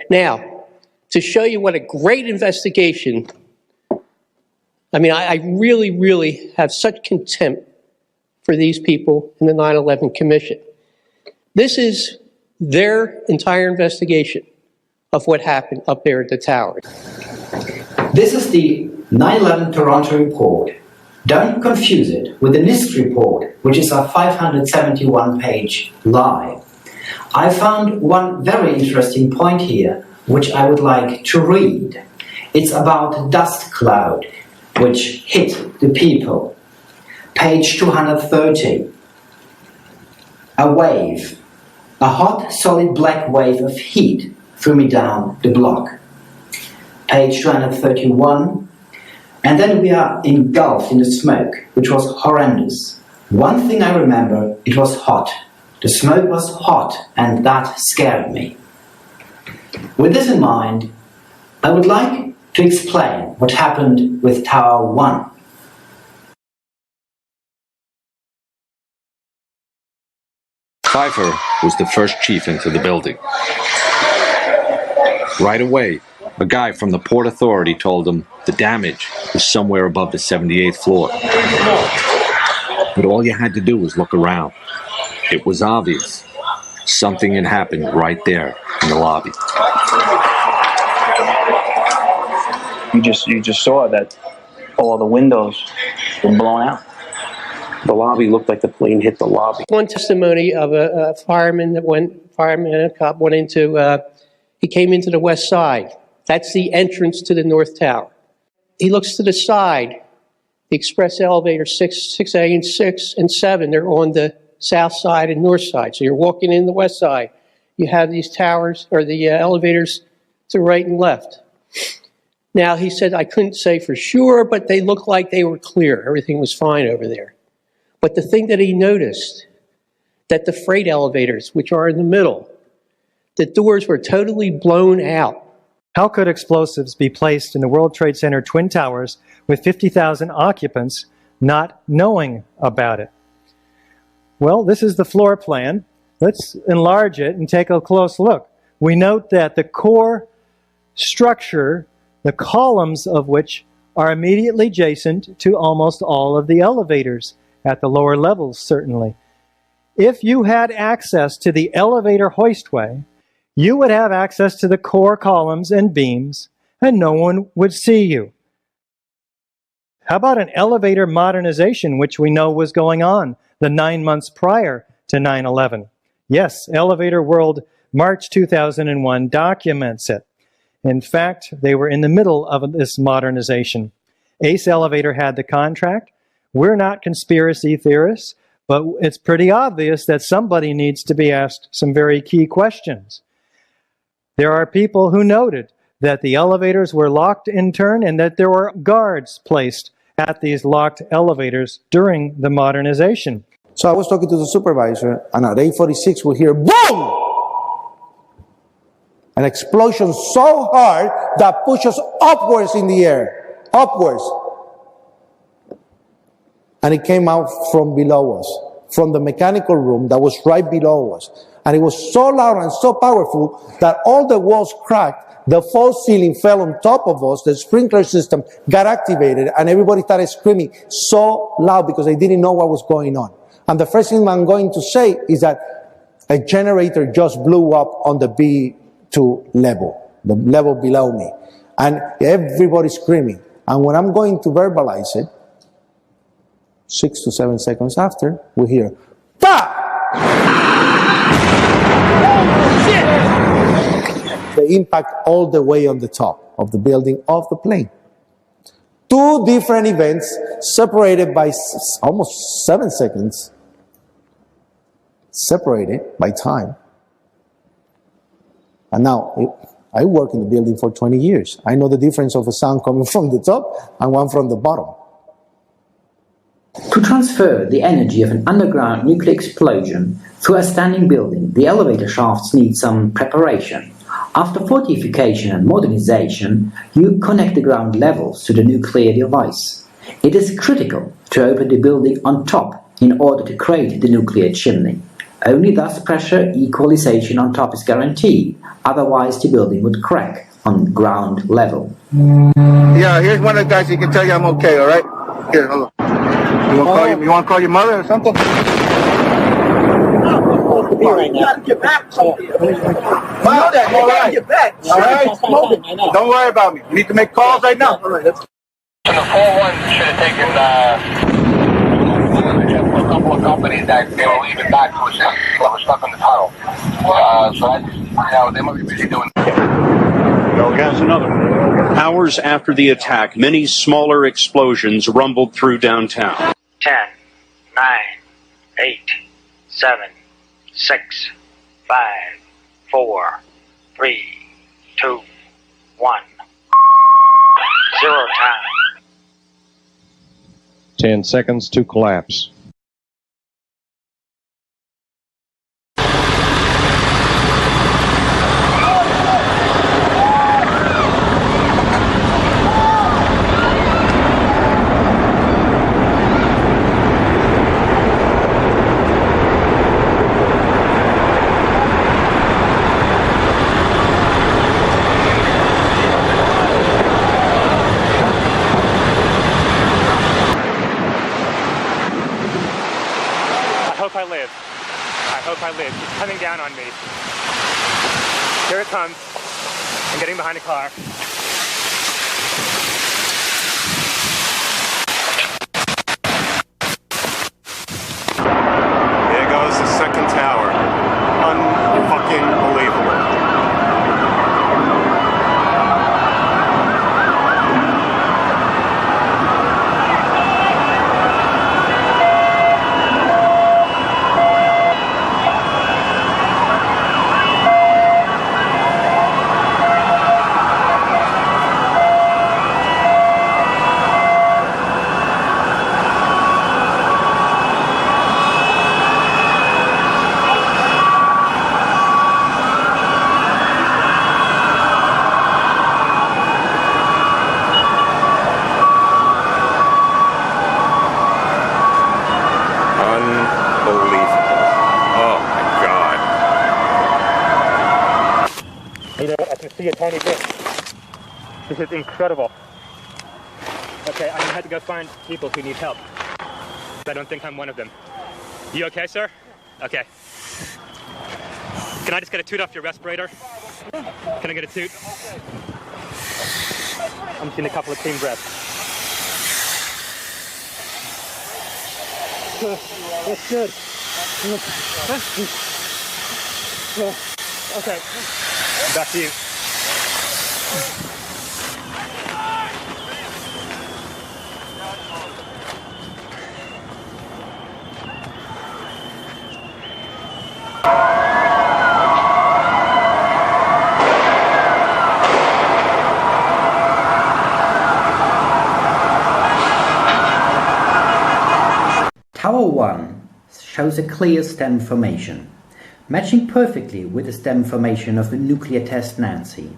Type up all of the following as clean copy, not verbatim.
Now, to show you what a great investigation, I mean, I really, really have such contempt for these people in the 9/11 Commission. This is their entire investigation of what happened up there at the towers. This is the 9/11 Toronto report. Don't confuse it with the NIST report, which is a 571-page lie. I found one very interesting point here, which I would like to read. It's about dust cloud, which hit the people. Page 230. A wave. A hot, solid black wave of heat threw me down the block. Page 231. And then we are engulfed in the smoke, which was horrendous. One thing I remember, it was hot. The smoke was hot, and that scared me. With this in mind, I would like to explain what happened with Tower 1. Pfeiffer was the first chief into the building. Right away, a guy from the Port Authority told him the damage was somewhere above the 78th floor. But all you had to do was look around. It was obvious. Something had happened right there in the lobby. You just saw that all the windows were blown out. The lobby looked like the plane hit the lobby. One testimony of a fireman and a cop went into, he came into the west side. That's the entrance to the North Tower. He looks to the side. The express elevator 6A and 6 and 7, they're on the south side and north side. So you're walking in the west side. You have these towers, or the elevators to right and left. Now, he said, I couldn't say for sure, but they looked like they were clear. Everything was fine over there. But the thing that he noticed, that the freight elevators, which are in the middle, the doors were totally blown out. How could explosives be placed in the World Trade Center Twin Towers with 50,000 occupants not knowing about it? Well, this is the floor plan. Let's enlarge it and take a close look. We note that the core structure, the columns of which are immediately adjacent to almost all of the elevators, at the lower levels certainly. If you had access to the elevator hoistway, you would have access to the core columns and beams, and no one would see you. How about an elevator modernization, which we know was going on the 9 months prior to 9/11? Yes, Elevator World, March 2001 documents it. In fact, they were in the middle of this modernization. Ace Elevator had the contract. We're not conspiracy theorists, but it's pretty obvious that somebody needs to be asked some very key questions. There are people who noted that the elevators were locked in turn and that there were guards placed at these locked elevators during the modernization. So I was talking to the supervisor, and at 8:46 we hear boom! An explosion so hard that pushed us upwards in the air, upwards. And it came out from below us, from the mechanical room that was right below us. And it was so loud and so powerful that all the walls cracked, the false ceiling fell on top of us, the sprinkler system got activated, and everybody started screaming so loud because they didn't know what was going on. And the first thing I'm going to say is that a generator just blew up on the B2 level, the level below me. And everybody's screaming. And when I'm going to verbalize it, 6 to 7 seconds after, we hear, "Pa!" The impact all the way on the top of the building of the plane. Two different events separated by almost 7 seconds, separated by time. And now, I work in the building for 20 years. I know the difference of a sound coming from the top and one from the bottom. To transfer the energy of an underground nuclear explosion through a standing building, the elevator shafts need some preparation. After fortification and modernization, you connect the ground levels to the nuclear device. It is critical to open the building on top in order to create the nuclear chimney. Only thus pressure equalization on top is guaranteed, otherwise the building would crack on ground level. Yeah, here's one of the guys who can tell you I'm okay, all right? Here, hold on. You want to call your mother or something? You gotta get back. All right. All right. Don't worry about me. You need to make calls right now. All right. And the 4-1 should have taken a couple of companies that they were leaving back to us that were stuck in the tunnel. So that's, they must be busy doing that. Go against another. Hours after the attack, many smaller explosions rumbled through downtown. 10, 9, 8, 7, 6, 5, 4, 3, 2, 1. 0 time. 10 seconds to collapse. I live. It's coming down on me. Here it comes. I'm getting behind a car. There goes the second tower. Unfucking-believable. I can see a tiny bit. This is incredible. Okay, I'm gonna have to go find people who need help. I don't think I'm one of them. You okay, sir? Okay. Can I just get a toot off your respirator? Can I get a toot? I'm seeing a couple of clean breaths. That's good. Okay. Back to you. Tower 1 shows a clear stem formation, matching perfectly with the stem formation of the nuclear test Nancy.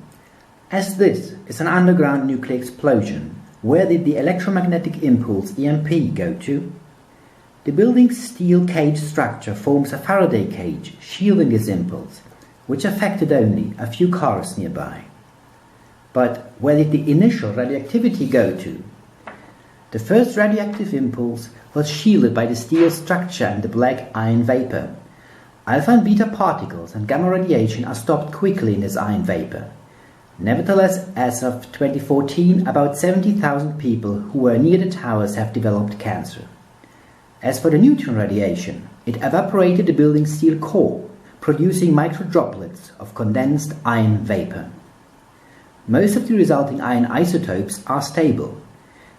As this is an underground nuclear explosion, where did the electromagnetic impulse EMP go to? The building's steel cage structure forms a Faraday cage shielding this impulse, which affected only a few cars nearby. But where did the initial radioactivity go to? The first radioactive impulse was shielded by the steel structure and the black iron vapor. Alpha and beta particles and gamma radiation are stopped quickly in this iron vapor. Nevertheless, as of 2014, about 70,000 people who were near the towers have developed cancer. As for the neutron radiation, it evaporated the building's steel core, producing microdroplets of condensed iron vapor. Most of the resulting iron isotopes are stable.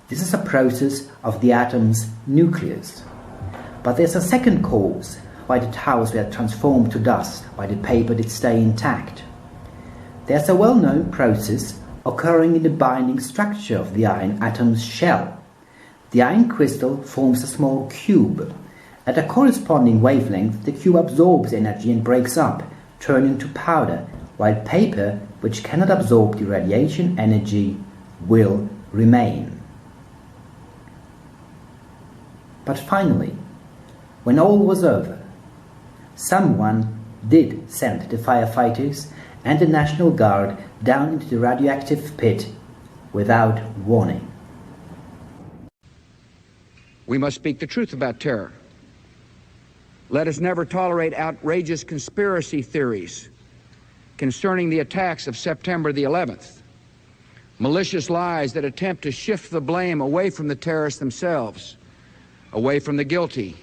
This is a process of the atom's nucleus. But there's a second cause why the towers were transformed to dust, why the paper did stay intact. There's a well-known process occurring in the binding structure of the iron atom's shell. The iron crystal forms a small cube. At a corresponding wavelength, the cube absorbs energy and breaks up, turning to powder, while paper, which cannot absorb the radiation energy, will remain. But finally, when all was over, Someone did send the firefighters and the National Guard down into the radioactive pit without warning. We must speak the truth about terror. Let us never tolerate outrageous conspiracy theories concerning the attacks of September the 11th, malicious lies that attempt to shift the blame away from the terrorists themselves, away from the guilty,